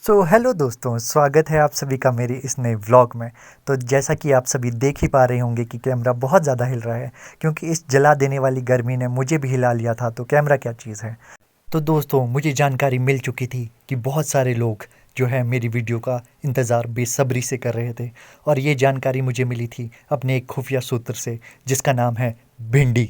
Hello दोस्तों, स्वागत है आप सभी का मेरे इस नए व्लॉग में। तो जैसा कि आप सभी देख ही पा रहे होंगे कि कैमरा बहुत ज़्यादा हिल रहा है, क्योंकि इस जला देने वाली गर्मी ने मुझे भी हिला लिया था। तो कैमरा क्या चीज़ है। तो दोस्तों, मुझे जानकारी मिल चुकी थी कि बहुत सारे लोग जो है मेरी वीडियो का इंतज़ार बेसब्री से कर रहे थे, और ये जानकारी मुझे मिली थी अपने एक खुफिया सूत्र से, जिसका नाम है भिंडी।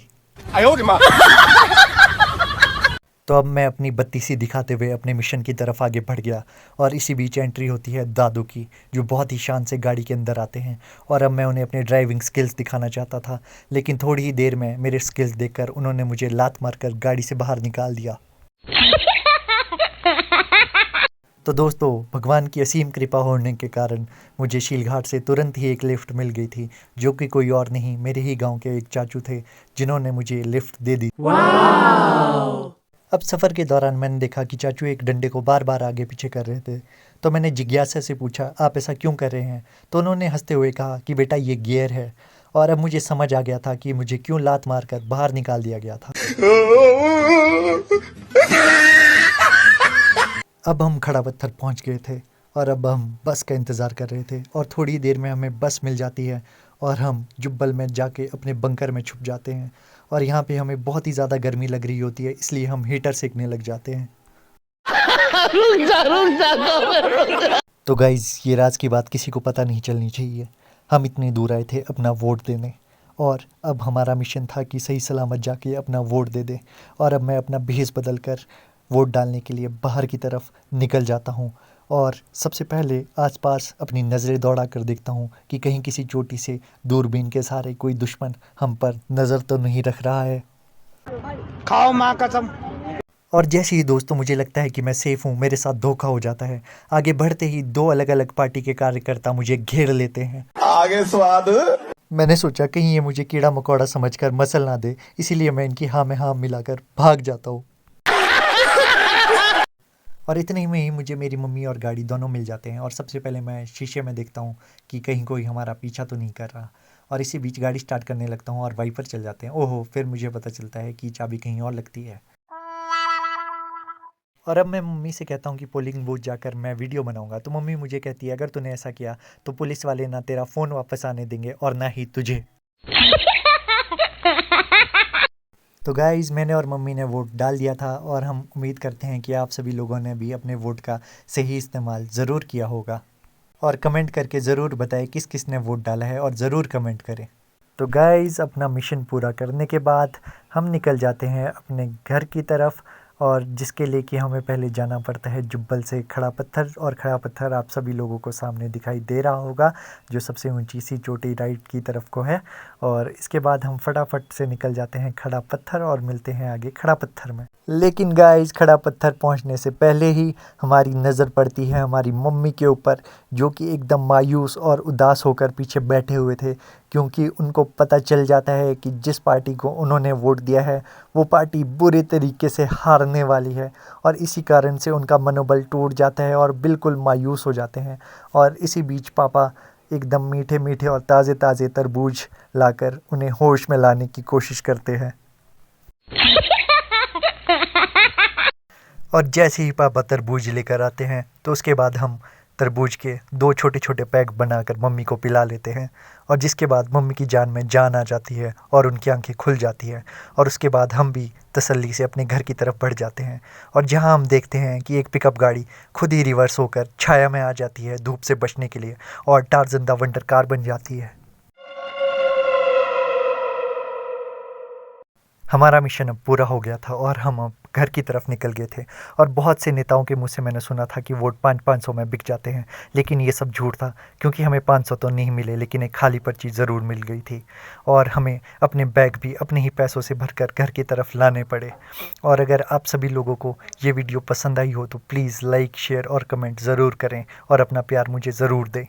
तो अब मैं अपनी बत्ती सी दिखाते हुए अपने मिशन की तरफ आगे बढ़ गया, और इसी बीच एंट्री होती है दादू की, जो बहुत ही शान से गाड़ी के अंदर आते हैं। और अब मैं उन्हें अपने ड्राइविंग स्किल्स दिखाना चाहता था, लेकिन थोड़ी ही देर में मेरे स्किल्स देखकर उन्होंने मुझे लात मारकर गाड़ी से बाहर निकाल दिया। तो दोस्तों, भगवान की असीम कृपा होने के कारण मुझे शीलघाट से तुरंत ही एक लिफ्ट मिल गई थी, जो कि कोई और नहीं, मेरे ही गांव के एक चाचू थे, जिन्होंने मुझे लिफ्ट दे दी। अब सफ़र के दौरान मैंने देखा कि चाचू एक डंडे को बार बार आगे पीछे कर रहे थे। तो मैंने जिज्ञासा से पूछा, आप ऐसा क्यों कर रहे हैं। तो उन्होंने हंसते हुए कहा कि बेटा, ये गियर है। और अब मुझे समझ आ गया था कि मुझे क्यों लात मारकर बाहर निकाल दिया गया था। अब हम खड़ा पत्थर पहुंच गए थे, और अब हम बस का इंतज़ार कर रहे थे, और थोड़ी देर में हमें बस मिल जाती है, और हम जुब्बल में जाके अपने बंकर में छुप जाते हैं। और यहाँ पे हमें बहुत ही ज़्यादा गर्मी लग रही होती है, इसलिए हम हीटर सेकने लग जाते हैं। तो गाइज़, ये राज की बात किसी को पता नहीं चलनी चाहिए। हम इतनी दूर आए थे अपना वोट देने, और अब हमारा मिशन था कि सही सलामत जाके अपना वोट दे दे। और अब मैं अपना भेस बदल कर वोट डालने के लिए बाहर की तरफ निकल जाता हूँ, और सबसे पहले आसपास अपनी नज़रें दौड़ा कर देखता हूँ कि कहीं किसी चोटी से दूरबीन के सहारे कोई दुश्मन हम पर नज़र तो नहीं रख रहा है। खाओ माँ कसम। और जैसे ही दोस्तों मुझे लगता है कि मैं सेफ़ हूँ, मेरे साथ धोखा हो जाता है। आगे बढ़ते ही दो अलग अलग पार्टी के कार्यकर्ता मुझे घेर लेते हैं। आगे स्वाद। मैंने सोचा कहीं ये मुझे कीड़ा मकोड़ा समझकर मसल ना दे, इसीलिए मैं इनकी हाँ में हाँ मिलाकर भाग जाता हूँ। और इतने ही में ही मुझे मेरी मम्मी और गाड़ी दोनों मिल जाते हैं, और सबसे पहले मैं शीशे में देखता हूँ कि कहीं कोई हमारा पीछा तो नहीं कर रहा। और इसी बीच गाड़ी स्टार्ट करने लगता हूँ, और वाइपर चल जाते हैं। ओहो, फिर मुझे पता चलता है कि चाबी कहीं और लगती है। और अब मैं मम्मी से कहता हूँ कि पोलिंग बूथ जाकर मैं वीडियो बनाऊंगा। तो मम्मी मुझे कहती है, अगर तूने ऐसा किया तो पुलिस वाले ना तेरा फ़ोन वापस आने देंगे, और ना ही तुझे। तो गाइज़, मैंने और मम्मी ने वोट डाल दिया था, और हम उम्मीद करते हैं कि आप सभी लोगों ने भी अपने वोट का सही इस्तेमाल ज़रूर किया होगा। और कमेंट करके ज़रूर बताएं किस किस ने वोट डाला है, और ज़रूर कमेंट करें। तो गाइज़, अपना मिशन पूरा करने के बाद हम निकल जाते हैं अपने घर की तरफ, और जिसके लिए कि हमें पहले जाना पड़ता है जुब्बल से खड़ा पत्थर। और खड़ा पत्थर आप सभी लोगों को सामने दिखाई दे रहा होगा, जो सबसे ऊंची सी चोटी राइट की तरफ को है। और इसके बाद हम फटाफट से निकल जाते हैं खड़ा पत्थर, और मिलते हैं आगे खड़ा पत्थर में। लेकिन गाइस, खड़ा पत्थर पहुंचने से पहले ही हमारी नज़र पड़ती है हमारी मम्मी के ऊपर, जो कि एकदम मायूस और उदास होकर पीछे बैठे हुए थे, क्योंकि उनको पता चल जाता है कि जिस पार्टी को उन्होंने वोट दिया है वो पार्टी बुरे तरीके से हारने वाली है। और इसी कारण से उनका मनोबल टूट जाता है, और बिल्कुल मायूस हो जाते हैं। और इसी बीच पापा एकदम मीठे मीठे और ताज़े ताज़े तरबूज लाकर उन्हें होश में लाने की कोशिश करते हैं। और जैसे ही पापा तरबूज लेकर आते हैं, तो उसके बाद हम तरबूज के दो छोटे छोटे पैक बनाकर मम्मी को पिला लेते हैं। और जिसके बाद मम्मी की जान में जान आ जाती है, और उनकी आंखें खुल जाती हैं। और उसके बाद हम भी तसल्ली से अपने घर की तरफ बढ़ जाते हैं, और जहां हम देखते हैं कि एक पिकअप गाड़ी खुद ही रिवर्स होकर छाया में आ जाती है धूप से बचने के लिए, और टार्ज़न द वंडर कार बन जाती है। हमारा मिशन अब पूरा हो गया था, और हम अब घर की तरफ निकल गए थे। और बहुत से नेताओं के मुंह से मैंने सुना था कि वोट 500 में बिक जाते हैं, लेकिन ये सब झूठ था, क्योंकि हमें 500 तो नहीं मिले, लेकिन एक खाली पर्ची ज़रूर मिल गई थी। और हमें अपने बैग भी अपने ही पैसों से भरकर घर की तरफ लाने पड़े। और अगर आप सभी लोगों को ये वीडियो पसंद आई हो तो प्लीज़ लाइक, शेयर और कमेंट ज़रूर करें, और अपना प्यार मुझे ज़रूर दें।